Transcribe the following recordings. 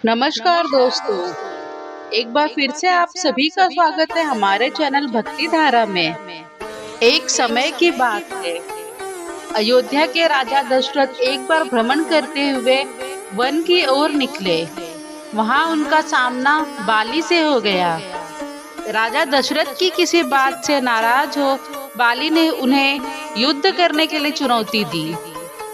नमस्कार दोस्तों, एक बार फिर से आप सभी का स्वागत है हमारे चैनल भक्ति धारा में। एक समय की बात है, अयोध्या के राजा दशरथ एक बार भ्रमण करते हुए वन की ओर निकले। वहां उनका सामना बाली से हो गया। राजा दशरथ की किसी बात से नाराज हो बाली ने उन्हें युद्ध करने के लिए चुनौती दी।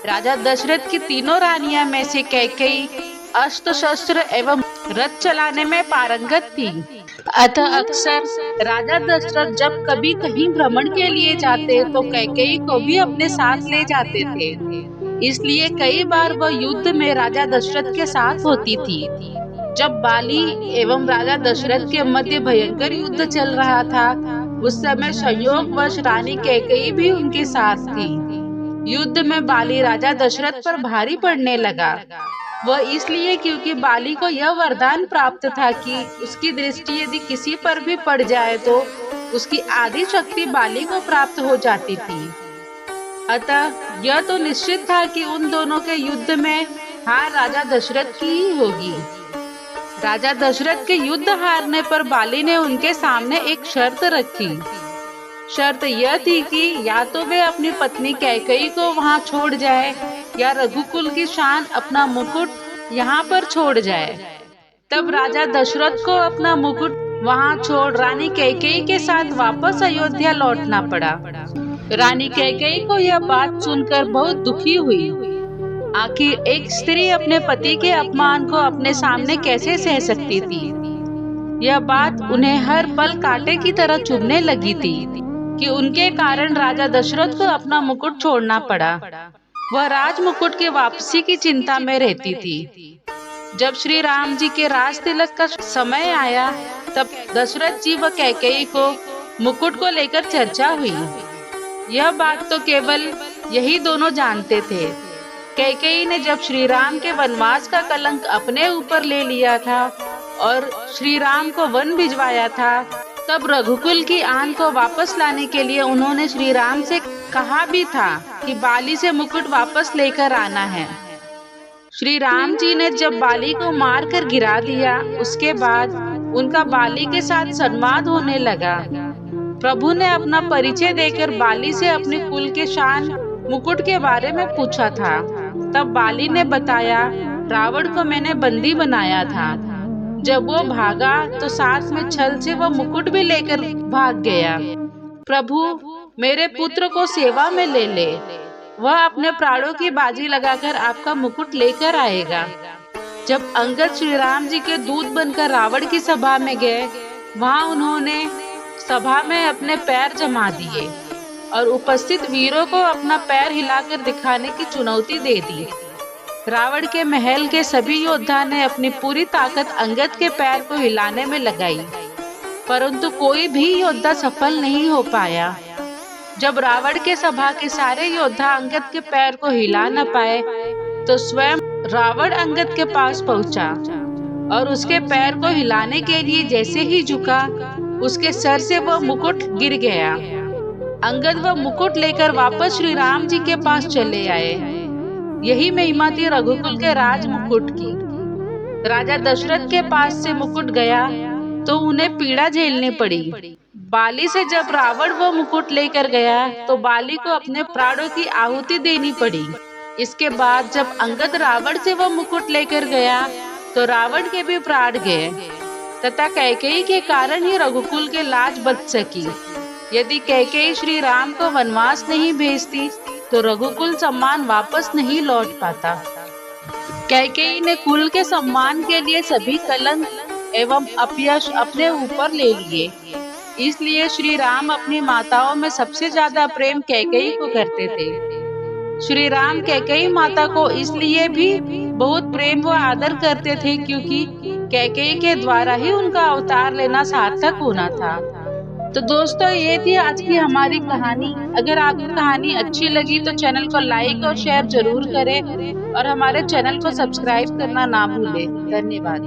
राजा दशरथ की तीनों रानियां में से कैकेयी अस्त्र शस्त्र एवं रथ चलाने में पारंगत थी। अतः अक्सर राजा दशरथ जब कभी कहीं भ्रमण के लिए जाते तो कैकेयी को भी अपने साथ ले जाते थे। इसलिए कई बार वह युद्ध में राजा दशरथ के साथ होती थी। जब बाली एवं राजा दशरथ के मध्य भयंकर युद्ध चल रहा था, उस समय संयोगवश रानी कैकेयी भी उनके साथ थी। युद्ध में बाली राजा दशरथ पर भारी पड़ने लगा। वह इसलिए क्योंकि बाली को यह वरदान प्राप्त था कि उसकी दृष्टि यदि किसी पर भी पड़ जाए तो उसकी आधी शक्ति बाली को प्राप्त हो जाती थी। अतः यह तो निश्चित था कि उन दोनों के युद्ध में हार राजा दशरथ की ही होगी। राजा दशरथ के युद्ध हारने पर बाली ने उनके सामने एक शर्त रखी। शर्त यह थी कि या तो वे अपनी पत्नी कैकेयी को वहां छोड़ जाए या रघुकुल की शान अपना मुकुट यहाँ पर छोड़ जाए। तब राजा दशरथ को अपना मुकुट वहां छोड़ रानी कैकेयी के साथ वापस अयोध्या लौटना पड़ा। रानी कैकेयी को यह बात सुनकर बहुत दुखी हुई। आखिर एक स्त्री अपने पति के अपमान को अपने सामने कैसे सह सकती थी। यह बात उन्हें हर पल कांटे की तरह चुभने लगी थी कि उनके कारण राजा दशरथ को अपना मुकुट छोड़ना पड़ा। वह राज मुकुट की वापसी की चिंता में रहती थी। जब श्री राम जी के राज तिलक का समय आया, तब दशरथ जी व कैकेयी को मुकुट को लेकर चर्चा हुई। यह बात तो केवल यही दोनों जानते थे। कैकेयी ने जब श्री राम के वनवास का कलंक अपने ऊपर ले लिया था और श्री राम को वन भिजवाया था, तब रघुकुल की आन को वापस लाने के लिए उन्होंने श्री राम से कहा भी था कि बाली से मुकुट वापस लेकर आना है। श्री राम जी ने जब बाली को मार कर गिरा दिया, उसके बाद उनका बाली के साथ संवाद होने लगा। प्रभु ने अपना परिचय देकर बाली से अपने कुल के शान मुकुट के बारे में पूछा था। तब बाली ने बताया, रावण को मैंने बंदी बनाया था। जब वो भागा तो साथ में छल से वो मुकुट भी लेकर भाग गया। प्रभु मेरे पुत्र को सेवा में ले ले, वह अपने प्राणों की बाजी लगाकर आपका मुकुट लेकर आएगा। जब अंगद श्री राम जी के दूत बनकर रावण की सभा में गए, वहां उन्होंने सभा में अपने पैर जमा दिए और उपस्थित वीरों को अपना पैर हिलाकर दिखाने की चुनौती दे दी। रावण के महल के सभी योद्धा ने अपनी पूरी ताकत अंगद के पैर को हिलाने में लगाई, परंतु कोई भी योद्धा सफल नहीं हो पाया। जब रावण के सभा के सारे योद्धा अंगद के पैर को हिला न पाए, तो स्वयं रावण अंगद के पास पहुंचा और उसके पैर को हिलाने के लिए जैसे ही झुका, उसके सर से वह मुकुट गिर गया। अंगद वह मुकुट लेकर वापस श्री राम जी के पास चले आए। यही महिमा थी रघुकुल के राज मुकुट की। राजा दशरथ के पास से मुकुट गया तो उन्हें पीड़ा झेलनी पड़ी। बाली से जब रावण वो मुकुट लेकर गया तो बाली को अपने प्राणों की आहुति देनी पड़ी। इसके बाद जब अंगद रावण से वो मुकुट लेकर गया तो रावण के भी प्राण गए तथा कैकेयी के कारण ही रघुकुल के लाज बच सकी। यदि कैकेयी श्री राम को वनवास नहीं भेजती तो रघुकुल सम्मान वापस नहीं लौट पाता। कैकेयी ने कुल के सम्मान के लिए सभी कलंक एवं अपयश अपने ऊपर ले लिए। इसलिए श्री राम अपनी माताओं में सबसे ज्यादा प्रेम कैकेयी को करते थे। श्री राम कैकेयी माता को इसलिए भी बहुत प्रेम व आदर करते थे क्योंकि कैकेयी के द्वारा ही उनका अवतार लेना सार्थक होना था। तो दोस्तों, ये थी आज की हमारी कहानी। अगर आपको कहानी अच्छी लगी तो चैनल को लाइक और शेयर जरूर करें और हमारे चैनल को सब्सक्राइब करना ना भूलें। धन्यवाद।